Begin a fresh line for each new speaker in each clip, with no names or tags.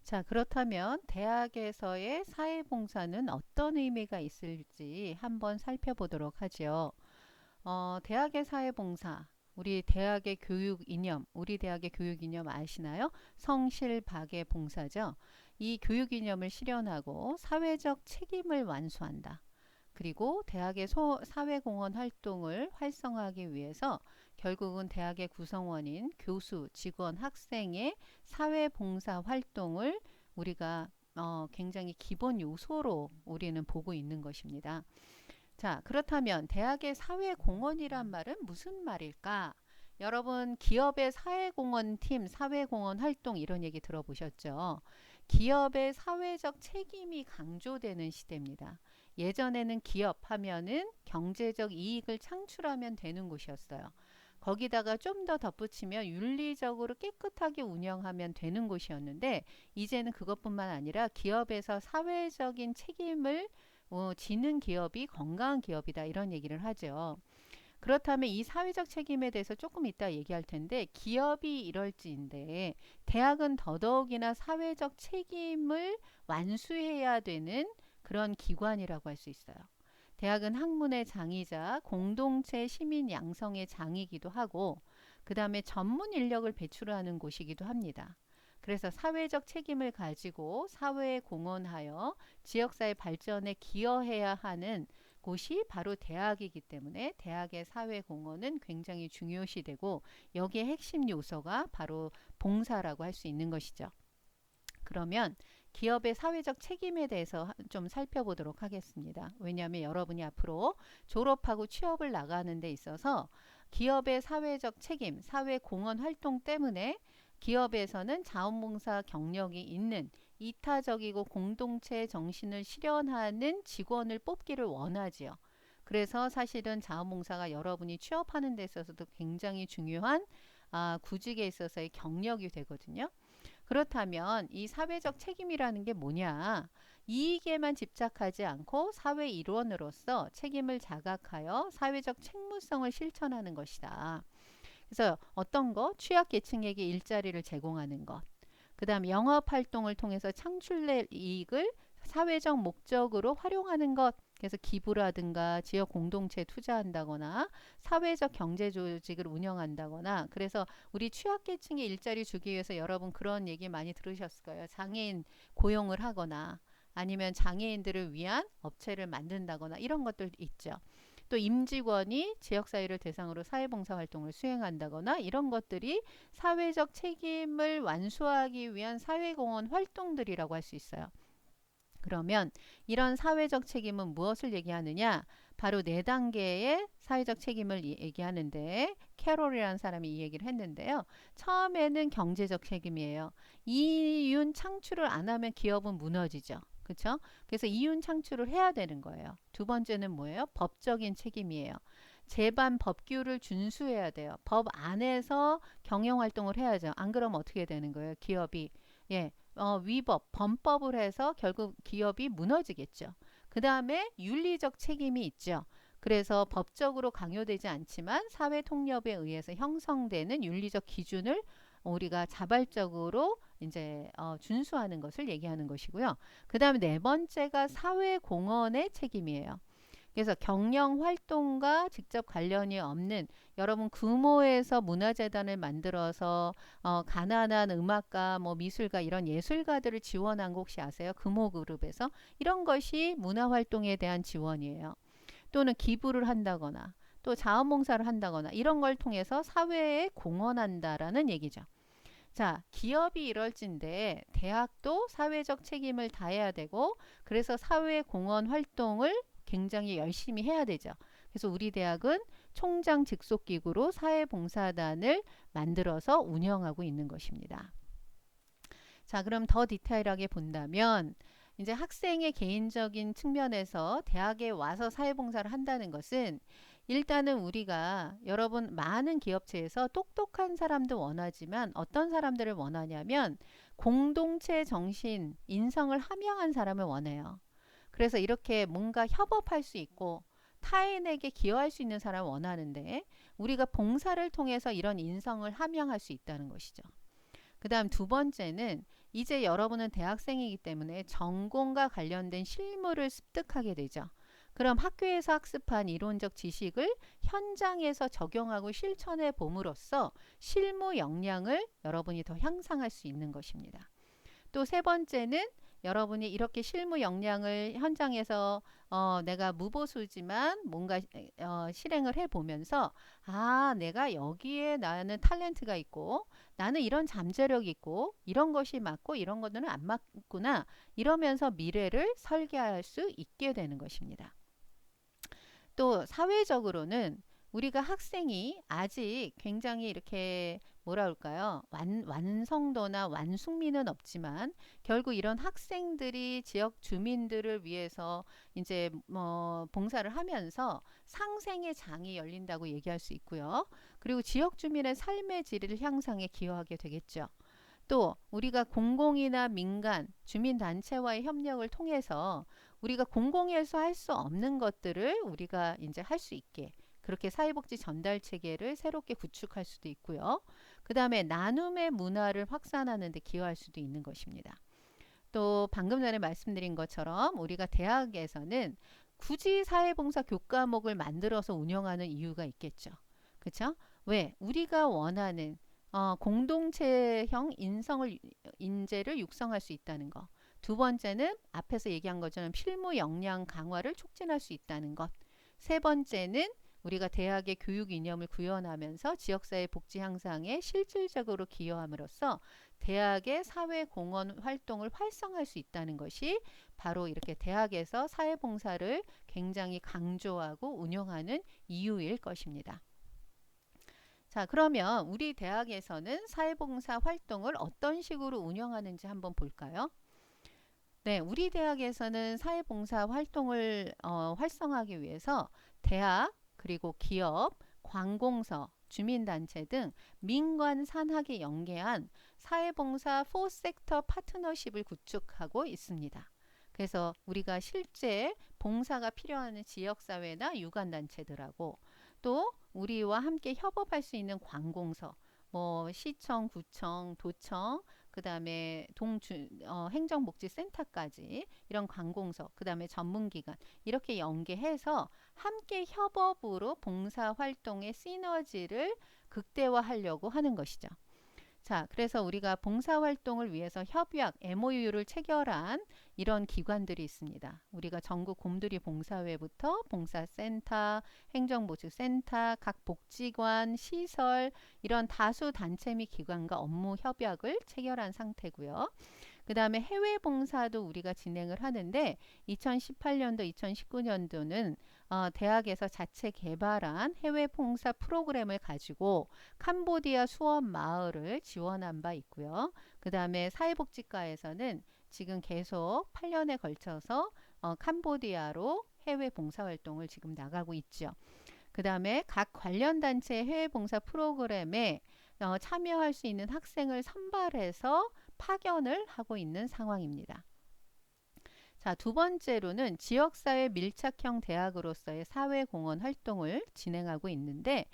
자, 그렇다면 대학에서의 사회봉사는 어떤 의미가 있을지 한번 살펴보도록 하죠. 대학의 사회봉사, 우리 대학의 교육 이념 아시나요? 성실박의 봉사죠. 이 교육 이념을 실현하고 사회적 책임을 완수한다. 그리고 대학의 사회공헌 활동을 활성화하기 위해서 결국은 대학의 구성원인 교수, 직원, 학생의 사회봉사 활동을 우리가 굉장히 기본 요소로 우리는 보고 있는 것입니다. 자, 그렇다면 대학의 사회공헌이란 말은 무슨 말일까? 여러분, 기업의 사회공헌팀, 사회공헌 활동 이런 얘기 들어보셨죠? 기업의 사회적 책임이 강조되는 시대입니다. 예전에는 기업 하면은 경제적 이익을 창출하면 되는 곳이었어요. 거기다가 좀 더 덧붙이면 윤리적으로 깨끗하게 운영하면 되는 곳이었는데 이제는 그것뿐만 아니라 기업에서 사회적인 책임을 지는 기업이 건강한 기업이다 이런 얘기를 하죠. 그렇다면 이 사회적 책임에 대해서 조금 이따 얘기할 텐데 기업이 이럴지인데 대학은 더더욱이나 사회적 책임을 완수해야 되는 그런 기관이라고 할 수 있어요. 대학은 학문의 장이자 공동체 시민 양성의 장이기도 하고 그 다음에 전문 인력을 배출하는 곳이기도 합니다. 그래서 사회적 책임을 가지고 사회에 공헌하여 지역사회 발전에 기여해야 하는 곳이 바로 대학이기 때문에 대학의 사회 공헌은 굉장히 중요시되고 여기에 핵심 요소가 바로 봉사라고 할 수 있는 것이죠. 그러면 기업의 사회적 책임에 대해서 좀 살펴보도록 하겠습니다. 왜냐하면 여러분이 앞으로 졸업하고 취업을 나가는 데 있어서 기업의 사회적 책임, 사회 공헌 활동 때문에 기업에서는 자원봉사 경력이 있는 이타적이고 공동체 정신을 실현하는 직원을 뽑기를 원하지요. 그래서 사실은 자원봉사가 여러분이 취업하는 데 있어서도 굉장히 중요한 구직에 있어서의 경력이 되거든요. 그렇다면 이 사회적 책임이라는 게 뭐냐? 이익에만 집착하지 않고 사회 일원으로서 책임을 자각하여 사회적 책무성을 실천하는 것이다. 그래서 어떤 거? 취약계층에게 일자리를 제공하는 것. 그 다음 영업 활동을 통해서 창출될 이익을 사회적 목적으로 활용하는 것. 그래서 기부라든가 지역 공동체에 투자한다거나 사회적 경제 조직을 운영한다거나 그래서 우리 취약계층에 일자리 주기 위해서 여러분 그런 얘기 많이 들으셨을 거예요. 장애인 고용을 하거나 아니면 장애인들을 위한 업체를 만든다거나 이런 것들 있죠. 또 임직원이 지역사회를 대상으로 사회봉사 활동을 수행한다거나 이런 것들이 사회적 책임을 완수하기 위한 사회공헌 활동들이라고 할 수 있어요. 그러면 이런 사회적 책임은 무엇을 얘기하느냐? 바로 네 단계의 사회적 책임을 얘기하는데 캐롤이라는 사람이 이 얘기를 했는데요. 처음에는 경제적 책임이에요. 이윤 창출을 안 하면 기업은 무너지죠. 그렇죠? 그래서 이윤 창출을 해야 되는 거예요. 두 번째는 뭐예요? 법적인 책임이에요. 제반 법규를 준수해야 돼요. 법 안에서 경영 활동을 해야죠. 안 그러면 어떻게 되는 거예요? 기업이 위법, 범법을 해서 결국 기업이 무너지겠죠. 그 다음에 윤리적 책임이 있죠. 그래서 법적으로 강요되지 않지만 사회 통념에 의해서 형성되는 윤리적 기준을 우리가 자발적으로 이제 준수하는 것을 얘기하는 것이고요. 그 다음에 네 번째가 사회 공헌의 책임이에요. 그래서 경영 활동과 직접 관련이 없는 여러분 금호에서 문화재단을 만들어서 가난한 음악가, 뭐 미술가 이런 예술가들을 지원한 거 혹시 아세요? 금호그룹에서 이런 것이 문화활동에 대한 지원이에요. 또는 기부를 한다거나 또 자원봉사를 한다거나 이런 걸 통해서 사회에 공헌한다라는 얘기죠. 자, 기업이 이럴진데 대학도 사회적 책임을 다해야 되고 그래서 사회 공헌 활동을 굉장히 열심히 해야 되죠. 그래서 우리 대학은 총장 직속 기구로 사회봉사단을 만들어서 운영하고 있는 것입니다. 자, 그럼 더 디테일하게 본다면 이제 학생의 개인적인 측면에서 대학에 와서 사회봉사를 한다는 것은 일단은 우리가 여러분 많은 기업체에서 똑똑한 사람도 원하지만 어떤 사람들을 원하냐면 공동체 정신, 인성을 함양한 사람을 원해요. 그래서 이렇게 뭔가 협업할 수 있고 타인에게 기여할 수 있는 사람을 원하는데 우리가 봉사를 통해서 이런 인성을 함양할 수 있다는 것이죠. 그 다음 두 번째는 이제 여러분은 대학생이기 때문에 전공과 관련된 실무를 습득하게 되죠. 그럼 학교에서 학습한 이론적 지식을 현장에서 적용하고 실천해 봄으로써 실무 역량을 여러분이 더 향상할 수 있는 것입니다. 또 세 번째는 여러분이 이렇게 실무 역량을 현장에서 내가 무보수지만 뭔가 실행을 해보면서 내가 여기에 나는 탤런트가 있고 나는 이런 잠재력이 있고 이런 것이 맞고 이런 것들은 안 맞구나 이러면서 미래를 설계할 수 있게 되는 것입니다. 또 사회적으로는 우리가 학생이 아직 굉장히 이렇게 뭐라 할까요? 완성도나 완숙미는 없지만 결국 이런 학생들이 지역 주민들을 위해서 이제 봉사를 하면서 상생의 장이 열린다고 얘기할 수 있고요. 그리고 지역 주민의 삶의 질을 향상에 기여하게 되겠죠. 또 우리가 공공이나 민간, 주민단체와의 협력을 통해서 우리가 공공에서 할 수 없는 것들을 우리가 이제 할 수 있게 그렇게 사회복지 전달 체계를 새롭게 구축할 수도 있고요. 그 다음에 나눔의 문화를 확산하는 데 기여할 수도 있는 것입니다. 또 방금 전에 말씀드린 것처럼 우리가 대학에서는 굳이 사회봉사 교과목을 만들어서 운영하는 이유가 있겠죠. 그렇죠? 왜? 우리가 원하는 공동체형 인재를 육성할 수 있다는 것. 두 번째는 앞에서 얘기한 것처럼 실무 역량 강화를 촉진할 수 있다는 것. 세 번째는 우리가 대학의 교육 이념을 구현하면서 지역사회 복지 향상에 실질적으로 기여함으로써 대학의 사회공헌 활동을 활성화할 수 있다는 것이 바로 이렇게 대학에서 사회봉사를 굉장히 강조하고 운영하는 이유일 것입니다. 자, 그러면 우리 대학에서는 사회봉사 활동을 어떤 식으로 운영하는지 한번 볼까요? 네, 우리 대학에서는 사회봉사 활동을 활성화하기 위해서 대학, 그리고 기업, 관공서, 주민단체 등 민관 산학에 연계한 사회봉사 4섹터 파트너십을 구축하고 있습니다. 그래서 우리가 실제 봉사가 필요한 지역사회나 유관단체들하고 또 우리와 함께 협업할 수 있는 관공서, 뭐 시청, 구청, 도청, 그 다음에 행정복지센터까지 이런 관공서, 그 다음에 전문기관 이렇게 연계해서 함께 협업으로 봉사활동의 시너지를 극대화하려고 하는 것이죠. 자, 그래서 우리가 봉사활동을 위해서 협약, MOU를 체결한 이런 기관들이 있습니다. 우리가 전국 곰돌이 봉사회부터 봉사센터, 행정복지센터, 각 복지관, 시설 이런 다수 단체 및 기관과 업무 협약을 체결한 상태고요. 그 다음에 해외 봉사도 우리가 진행을 하는데 2018년도, 2019년도는 대학에서 자체 개발한 해외 봉사 프로그램을 가지고 캄보디아 수원 마을을 지원한 바 있고요. 그 다음에 사회복지과에서는 지금 계속 8년에 걸쳐서 캄보디아로 해외 봉사활동을 지금 나가고 있죠. 그 다음에 각 관련 단체 해외 봉사 프로그램에 참여할 수 있는 학생을 선발해서 파견을 하고 있는 상황입니다. 자, 두 번째로는 지역사회 밀착형 대학으로서의 사회공헌 활동을 진행하고 있는데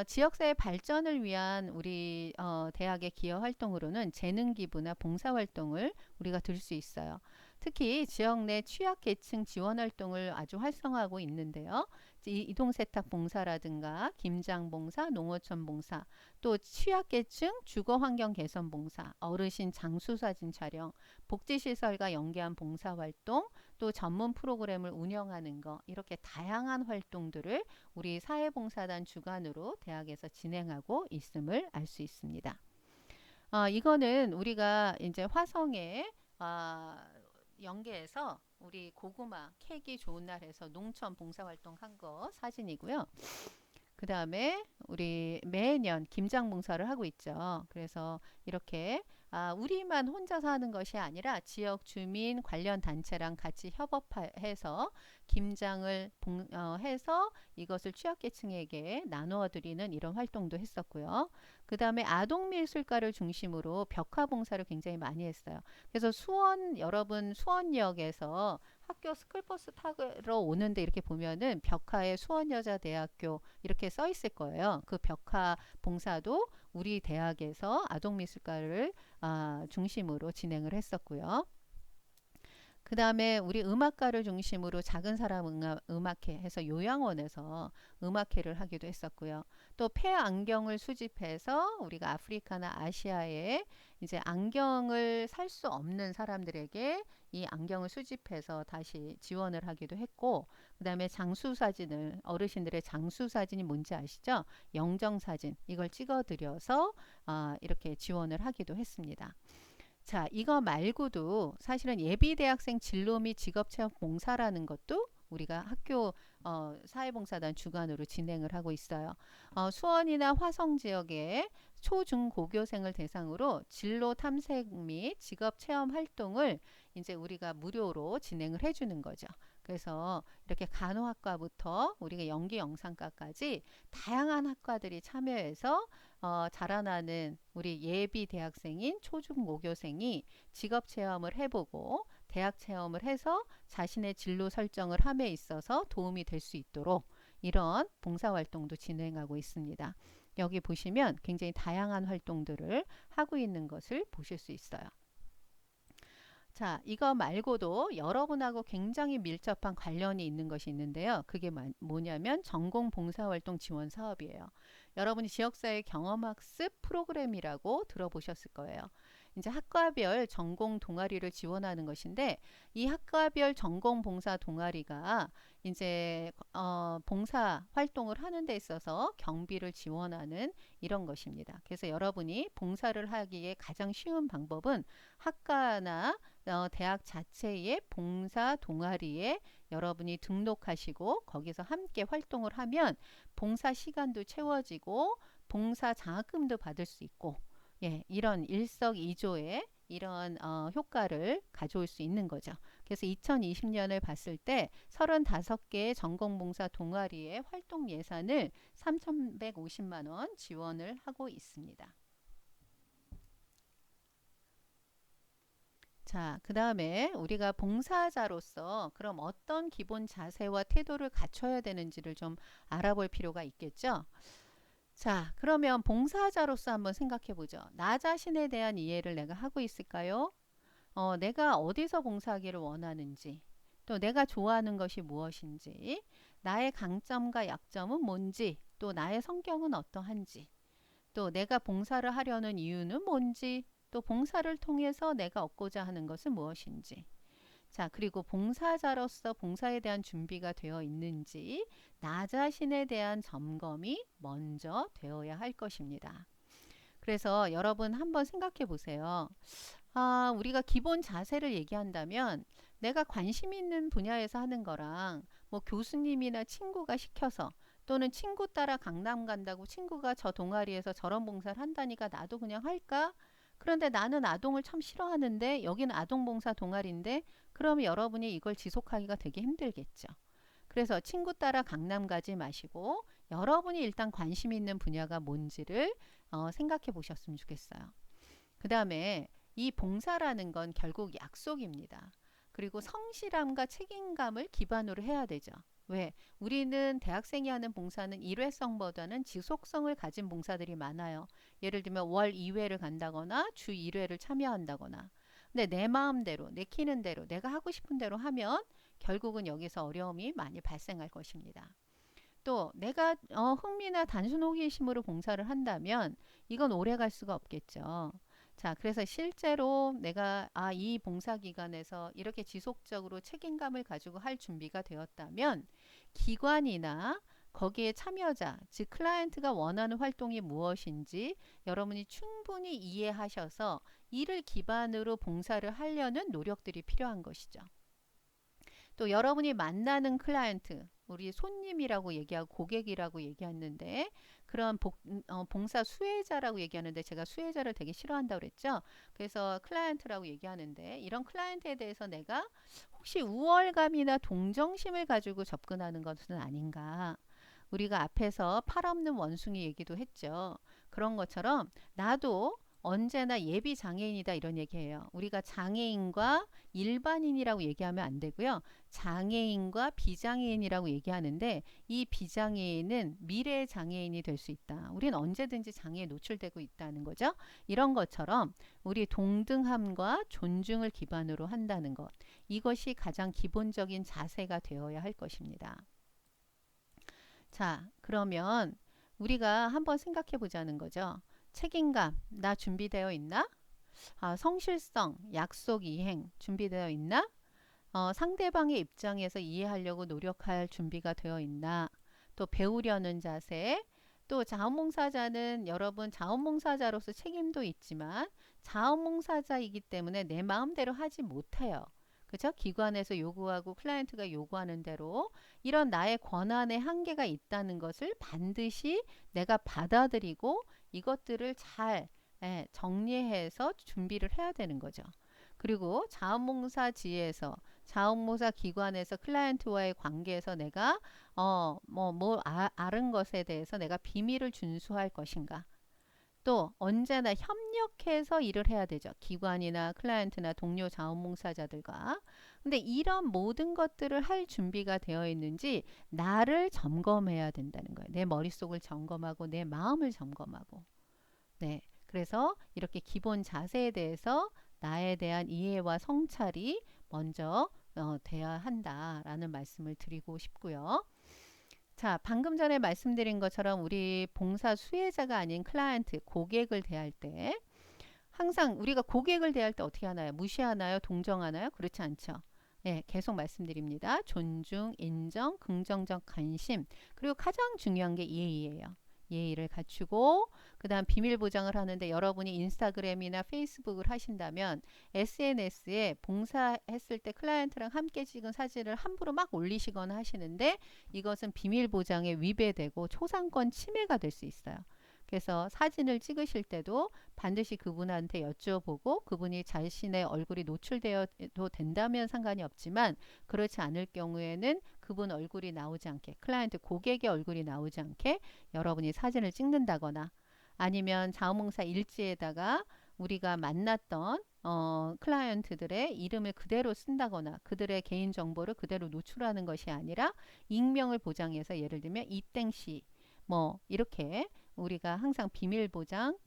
지역사회 발전을 위한 우리 대학의 기여 활동으로는 재능기부나 봉사활동을 우리가 들 수 있어요. 특히 지역 내 취약계층 지원활동을 아주 활성화하고 있는데요. 이동세탁 봉사라든가 김장봉사, 농어촌 봉사, 또 취약계층 주거환경 개선 봉사, 어르신 장수사진 촬영, 복지시설과 연계한 봉사활동, 또 전문 프로그램을 운영하는 거 이렇게 다양한 활동들을 우리 사회봉사단 주관으로 대학에서 진행하고 있음을 알 수 있습니다. 이거는 우리가 이제 화성에 연계해서 우리 고구마 캐기 좋은 날 해서 농촌 봉사활동 한 거 사진이고요. 그 다음에 우리 매년 김장 봉사를 하고 있죠. 그래서 이렇게 우리만 혼자서 하는 것이 아니라 지역 주민 관련 단체랑 같이 협업해서 김장을 해서 이것을 취약계층에게 나누어 드리는 이런 활동도 했었고요. 그 다음에 아동미술가를 중심으로 벽화봉사를 굉장히 많이 했어요. 그래서 여러분 수원역에서 학교 스쿨버스 타러 오는데 이렇게 보면은 벽화에 수원여자대학교 이렇게 써 있을 거예요. 그 벽화 봉사도 우리 대학에서 아동미술과를 중심으로 진행을 했었고요. 그 다음에 우리 음악가를 중심으로 작은 사람 음악회 해서 요양원에서 음악회를 하기도 했었고요. 또 폐안경을 수집해서 우리가 아프리카나 아시아에 이제 안경을 살 수 없는 사람들에게 이 안경을 수집해서 다시 지원을 하기도 했고, 그 다음에 장수사진을, 어르신들의 장수사진이 뭔지 아시죠? 영정사진, 이걸 찍어드려서 이렇게 지원을 하기도 했습니다. 자, 이거 말고도 사실은 예비대학생 진로 및 직업체험 봉사라는 것도 우리가 학교 사회봉사단 주관으로 진행을 하고 있어요. 수원이나 화성 지역의 초, 중, 고교생을 대상으로 진로 탐색 및 직업 체험 활동을 이제 우리가 무료로 진행을 해주는 거죠. 그래서 이렇게 간호학과부터 우리가 연기 영상과까지 다양한 학과들이 참여해서 자라나는 우리 예비 대학생인 초중고교생이 직업 체험을 해보고 대학 체험을 해서 자신의 진로 설정을 함에 있어서 도움이 될 수 있도록 이런 봉사활동도 진행하고 있습니다. 여기 보시면 굉장히 다양한 활동들을 하고 있는 것을 보실 수 있어요. 자, 이거 말고도 여러분하고 굉장히 밀접한 관련이 있는 것이 있는데요. 그게 뭐냐면 전공 봉사활동 지원 사업이에요. 여러분이 지역사회 경험학습 프로그램이라고 들어보셨을 거예요. 이제 학과별 전공 동아리를 지원하는 것인데, 이 학과별 전공 봉사 동아리가 이제 봉사 활동을 하는 데 있어서 경비를 지원하는 이런 것입니다. 그래서 여러분이 봉사를 하기에 가장 쉬운 방법은 학과나 대학 자체의 봉사 동아리에 여러분이 등록하시고 거기서 함께 활동을 하면 봉사 시간도 채워지고 봉사 장학금도 받을 수 있고, 예, 이런 일석이조의 이런 효과를 가져올 수 있는 거죠. 그래서 2020년을 봤을 때 35개의 전공봉사 동아리의 활동 예산을 3,150만 원 지원을 하고 있습니다. 자, 그 다음에 우리가 봉사자로서 그럼 어떤 기본 자세와 태도를 갖춰야 되는지를 좀 알아볼 필요가 있겠죠. 자, 그러면 봉사자로서 한번 생각해 보죠. 나 자신에 대한 이해를 내가 하고 있을까요? 내가 어디서 봉사하기를 원하는지, 또 내가 좋아하는 것이 무엇인지, 나의 강점과 약점은 뭔지, 또 나의 성격은 어떠한지, 또 내가 봉사를 하려는 이유는 뭔지, 또 봉사를 통해서 내가 얻고자 하는 것은 무엇인지. 자, 그리고 봉사자로서 봉사에 대한 준비가 되어 있는지 나 자신에 대한 점검이 먼저 되어야 할 것입니다. 그래서 여러분 한번 생각해 보세요. 우리가 기본 자세를 얘기한다면 내가 관심 있는 분야에서 하는 거랑 뭐 교수님이나 친구가 시켜서 또는 친구 따라 강남 간다고 친구가 저 동아리에서 저런 봉사를 한다니까 나도 그냥 할까? 그런데 나는 아동을 참 싫어하는데 여기는 아동봉사 동아리인데 그러면 여러분이 이걸 지속하기가 되게 힘들겠죠. 그래서 친구 따라 강남 가지 마시고 여러분이 일단 관심 있는 분야가 뭔지를 생각해 보셨으면 좋겠어요. 그 다음에 이 봉사라는 건 결국 약속입니다. 그리고 성실함과 책임감을 기반으로 해야 되죠. 왜? 우리는 대학생이 하는 봉사는 일회성보다는 지속성을 가진 봉사들이 많아요. 예를 들면 월 2회를 간다거나 주 1회를 참여한다거나. 근데 내 마음대로, 내키는 대로, 내가 하고 싶은 대로 하면 결국은 여기서 어려움이 많이 발생할 것입니다. 또 내가 흥미나 단순 호기심으로 봉사를 한다면 이건 오래 갈 수가 없겠죠. 자, 그래서 실제로 내가 이 봉사 기관에서 이렇게 지속적으로 책임감을 가지고 할 준비가 되었다면 기관이나 거기에 참여자, 즉 클라이언트가 원하는 활동이 무엇인지 여러분이 충분히 이해하셔서 이를 기반으로 봉사를 하려는 노력들이 필요한 것이죠. 또 여러분이 만나는 클라이언트, 우리 손님이라고 얘기하고 고객이라고 얘기했는데 그런 봉사 수혜자라고 얘기하는데 제가 수혜자를 되게 싫어한다고 그랬죠. 그래서 클라이언트라고 얘기하는데 이런 클라이언트에 대해서 내가 혹시 우월감이나 동정심을 가지고 접근하는 것은 아닌가. 우리가 앞에서 팔 없는 원숭이 얘기도 했죠. 그런 것처럼 나도 언제나 예비 장애인이다 이런 얘기예요. 우리가 장애인과 일반인이라고 얘기하면 안 되고요. 장애인과 비장애인이라고 얘기하는데 이 비장애인은 미래 장애인이 될 수 있다. 우리는 언제든지 장애에 노출되고 있다는 거죠. 이런 것처럼 우리 동등함과 존중을 기반으로 한다는 것. 이것이 가장 기본적인 자세가 되어야 할 것입니다. 자, 그러면 우리가 한번 생각해 보자는 거죠. 책임감, 나 준비되어 있나? 성실성, 약속 이행 준비되어 있나? 상대방의 입장에서 이해하려고 노력할 준비가 되어 있나? 또 배우려는 자세, 또 자원봉사자는 여러분 자원봉사자로서 책임도 있지만 자원봉사자이기 때문에 내 마음대로 하지 못해요. 그죠? 기관에서 요구하고 클라이언트가 요구하는 대로 이런 나의 권한의 한계가 있다는 것을 반드시 내가 받아들이고 이것들을 잘 정리해서 준비를 해야 되는 거죠. 그리고 자원봉사지에서 자원봉사 기관에서 클라이언트와의 관계에서 내가 아는 것에 대해서 내가 비밀을 준수할 것인가. 또 언제나 협력해서 일을 해야 되죠. 기관이나 클라이언트나 동료 자원봉사자들과. 근데 이런 모든 것들을 할 준비가 되어 있는지 나를 점검해야 된다는 거예요. 내 머릿속을 점검하고 내 마음을 점검하고. 네. 그래서 이렇게 기본 자세에 대해서 나에 대한 이해와 성찰이 먼저 돼야 한다라는 말씀을 드리고 싶고요. 자, 방금 전에 말씀드린 것처럼 우리 봉사 수혜자가 아닌 클라이언트, 고객을 대할 때 항상 우리가 고객을 대할 때 어떻게 하나요? 무시하나요? 동정하나요? 그렇지 않죠. 네, 계속 말씀드립니다. 존중, 인정, 긍정적 관심, 그리고 가장 중요한 게 예의예요. 예의를 갖추고 그 다음 비밀 보장을 하는데 여러분이 인스타그램이나 페이스북을 하신다면 SNS에 봉사했을 때 클라이언트랑 함께 찍은 사진을 함부로 막 올리시거나 하시는데 이것은 비밀 보장에 위배되고 초상권 침해가 될 수 있어요. 그래서 사진을 찍으실 때도 반드시 그분한테 여쭤보고 그분이 자신의 얼굴이 노출되어도 된다면 상관이 없지만 그렇지 않을 경우에는 그분 얼굴이 나오지 않게 클라이언트 고객의 얼굴이 나오지 않게 여러분이 사진을 찍는다거나 아니면 자원봉사 일지에다가 우리가 만났던 클라이언트들의 이름을 그대로 쓴다거나 그들의 개인정보를 그대로 노출하는 것이 아니라 익명을 보장해서 예를 들면 이땡씨 뭐 이렇게 우리가 항상 비밀 보장을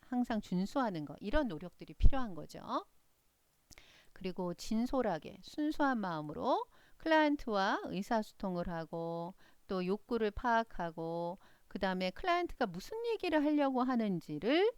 항상 준수하는 것 이런 노력들이 필요한 거죠. 그리고 진솔하게 순수한 마음으로 클라이언트와 의사소통을 하고 또 욕구를 파악하고 그 다음에 클라이언트가 무슨 얘기를 하려고 하는지를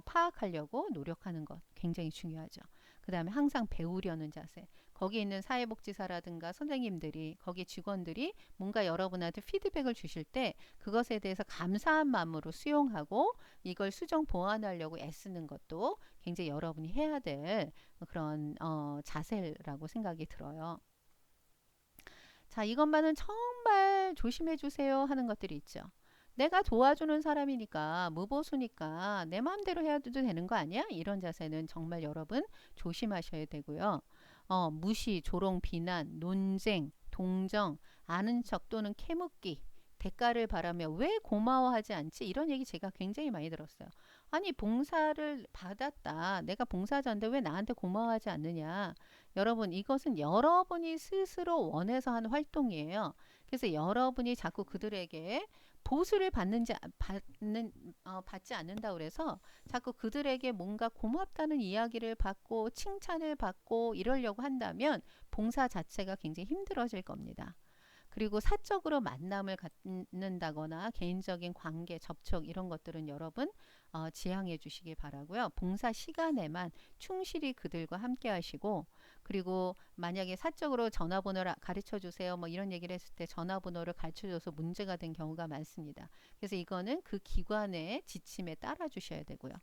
파악하려고 노력하는 것 굉장히 중요하죠. 그 다음에 항상 배우려는 자세. 거기 있는 사회복지사라든가 선생님들이 거기 직원들이 뭔가 여러분한테 피드백을 주실 때 그것에 대해서 감사한 마음으로 수용하고 이걸 수정 보완하려고 애쓰는 것도 굉장히 여러분이 해야 될 그런 자세라고 생각이 들어요. 자, 이것만은 정말 조심해 주세요 하는 것들이 있죠. 내가 도와주는 사람이니까 무보수니까 내 마음대로 해도 되는 거 아니야? 이런 자세는 정말 여러분 조심하셔야 되고요. 무시, 조롱, 비난, 논쟁, 동정, 아는 척 또는 캐묻기, 대가를 바라며 왜 고마워하지 않지? 이런 얘기 제가 굉장히 많이 들었어요. 아니 봉사를 받았다. 내가 봉사자인데 왜 나한테 고마워하지 않느냐? 여러분 이것은 여러분이 스스로 원해서 하는 활동이에요. 그래서 여러분이 자꾸 그들에게 보수를 받지 않는다 그래서 자꾸 그들에게 뭔가 고맙다는 이야기를 받고 칭찬을 받고 이러려고 한다면 봉사 자체가 굉장히 힘들어질 겁니다. 그리고 사적으로 만남을 갖는다거나 개인적인 관계, 접촉 이런 것들은 여러분 지양해 주시기 바라고요. 봉사 시간에만 충실히 그들과 함께 하시고 그리고 만약에 사적으로 전화번호를 가르쳐 주세요. 뭐 이런 얘기를 했을 때 전화번호를 가르쳐 줘서 문제가 된 경우가 많습니다. 그래서 이거는 그 기관의 지침에 따라 주셔야 되고요.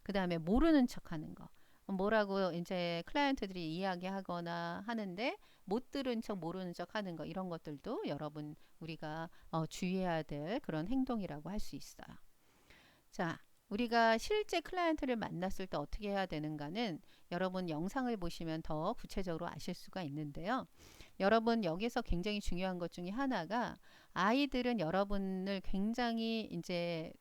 그 다음에 모르는 척 하는 거. 뭐라고 이제 클라이언트들이 이야기하거나 하는데 못 들은 척 모르는 척 하는 거 이런 것들도 여러분 우리가 주의해야 될 그런 행동이라고 할 수 있어요. 자, 우리가 실제 클라이언트를 만났을 때 어떻게 해야 되는가는 여러분 영상을 보시면 더 구체적으로 아실 수가 있는데요. 여러분 여기서 굉장히 중요한 것 중에 하나가 아이들은 여러분을 굉장히 이제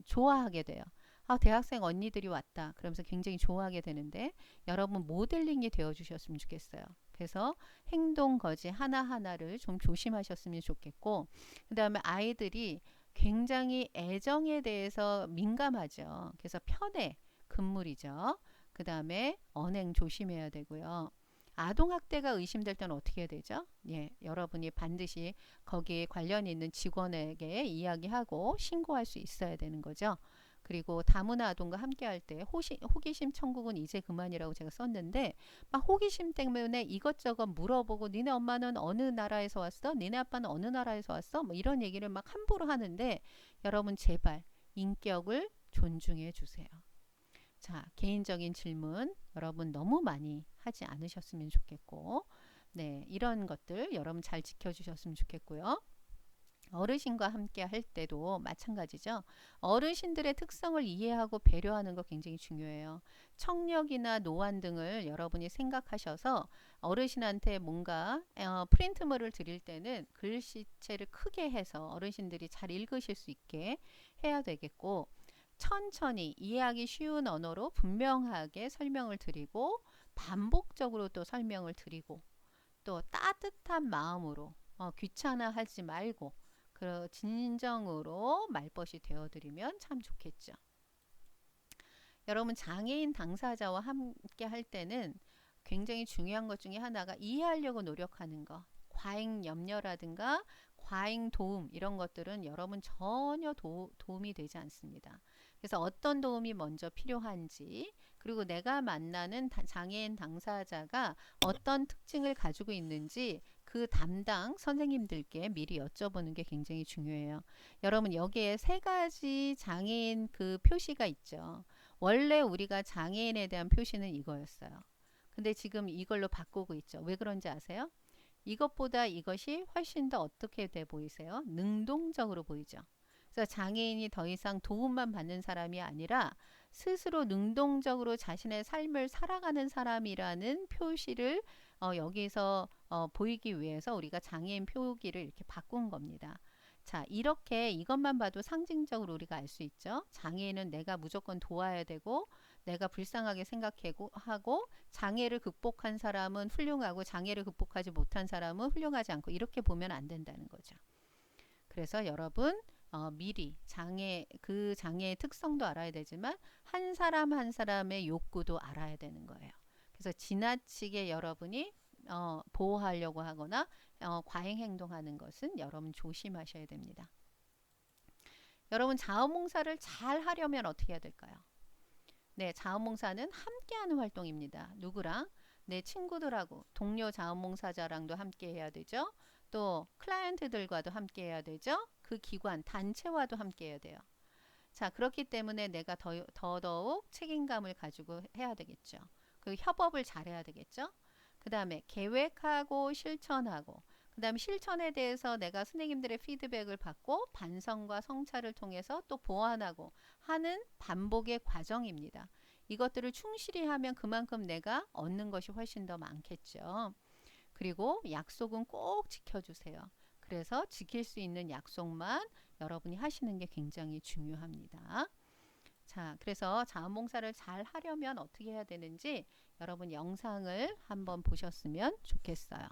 좋아하게 돼요. 아, 대학생 언니들이 왔다. 그러면서 굉장히 좋아하게 되는데 여러분 모델링이 되어 주셨으면 좋겠어요. 그래서 행동 거지 하나하나를 좀 조심하셨으면 좋겠고, 그 다음에 아이들이 굉장히 애정에 대해서 민감하죠. 그래서 편애, 금물이죠. 그 다음에 언행 조심해야 되고요. 아동학대가 의심될 때는 어떻게 해야 되죠? 예, 여러분이 반드시 거기에 관련 있는 직원에게 이야기하고 신고할 수 있어야 되는 거죠. 그리고 다문화 아동과 함께 할 때 호기심 천국은 이제 그만이라고 제가 썼는데, 막 호기심 때문에 이것저것 물어보고 니네 엄마는 어느 나라에서 왔어? 니네 아빠는 어느 나라에서 왔어? 뭐 이런 얘기를 막 함부로 하는데 여러분 제발 인격을 존중해 주세요. 자, 개인적인 질문 여러분 너무 많이 하지 않으셨으면 좋겠고, 네, 이런 것들 여러분 잘 지켜주셨으면 좋겠고요. 어르신과 함께 할 때도 마찬가지죠. 어르신들의 특성을 이해하고 배려하는 거 굉장히 중요해요. 청력이나 노안 등을 여러분이 생각하셔서 어르신한테 뭔가 프린트물을 드릴 때는 글씨체를 크게 해서 어르신들이 잘 읽으실 수 있게 해야 되겠고, 천천히 이해하기 쉬운 언어로 분명하게 설명을 드리고 반복적으로 또 설명을 드리고 또 따뜻한 마음으로 귀찮아하지 말고 그 진정으로 말벗이 되어드리면 참 좋겠죠. 여러분 장애인 당사자와 함께 할 때는 굉장히 중요한 것 중에 하나가 이해하려고 노력하는 거. 과잉 염려라든가 과잉 도움 이런 것들은 여러분 전혀 도움이 되지 않습니다. 그래서 어떤 도움이 먼저 필요한지, 그리고 내가 만나는 장애인 당사자가 어떤 특징을 가지고 있는지 그 담당 선생님들께 미리 여쭤보는 게 굉장히 중요해요. 여러분 여기에 세 가지 장애인 그 표시가 있죠. 원래 우리가 장애인에 대한 표시는 이거였어요. 근데 지금 이걸로 바꾸고 있죠. 왜 그런지 아세요? 이것보다 이것이 훨씬 더 어떻게 돼 보이세요? 능동적으로 보이죠. 그래서 장애인이 더 이상 도움만 받는 사람이 아니라 스스로 능동적으로 자신의 삶을 살아가는 사람이라는 표시를 여기서 보이기 위해서 우리가 장애인 표기를 이렇게 바꾼 겁니다. 자, 이렇게 이것만 봐도 상징적으로 우리가 알 수 있죠. 장애인은 내가 무조건 도와야 되고 내가 불쌍하게 생각하고 장애를 극복한 사람은 훌륭하고 장애를 극복하지 못한 사람은 훌륭하지 않고 이렇게 보면 안 된다는 거죠. 그래서 여러분 미리 그 장애의 특성도 알아야 되지만 한 사람 한 사람의 욕구도 알아야 되는 거예요. 그래서 지나치게 여러분이 보호하려고 하거나 과잉 행동하는 것은 여러분 조심하셔야 됩니다. 여러분 자원봉사를 잘 하려면 어떻게 해야 될까요? 네, 자원봉사는 함께하는 활동입니다. 누구랑? 내 친구들하고 동료 자원봉사자랑도 함께 해야 되죠. 또 클라이언트들과도 함께 해야 되죠. 그 기관, 단체와도 함께 해야 돼요. 자, 그렇기 때문에 내가 더더욱 책임감을 가지고 해야 되겠죠. 그리고 협업을 잘해야 되겠죠. 그 다음에 계획하고 실천하고, 그 다음에 실천에 대해서 내가 선생님들의 피드백을 받고 반성과 성찰을 통해서 또 보완하고 하는 반복의 과정입니다. 이것들을 충실히 하면 그만큼 내가 얻는 것이 훨씬 더 많겠죠. 그리고 약속은 꼭 지켜주세요. 그래서 지킬 수 있는 약속만 여러분이 하시는 게 굉장히 중요합니다. 자, 그래서 자원봉사를 잘 하려면 어떻게 해야 되는지 여러분 영상을 한번 보셨으면 좋겠어요.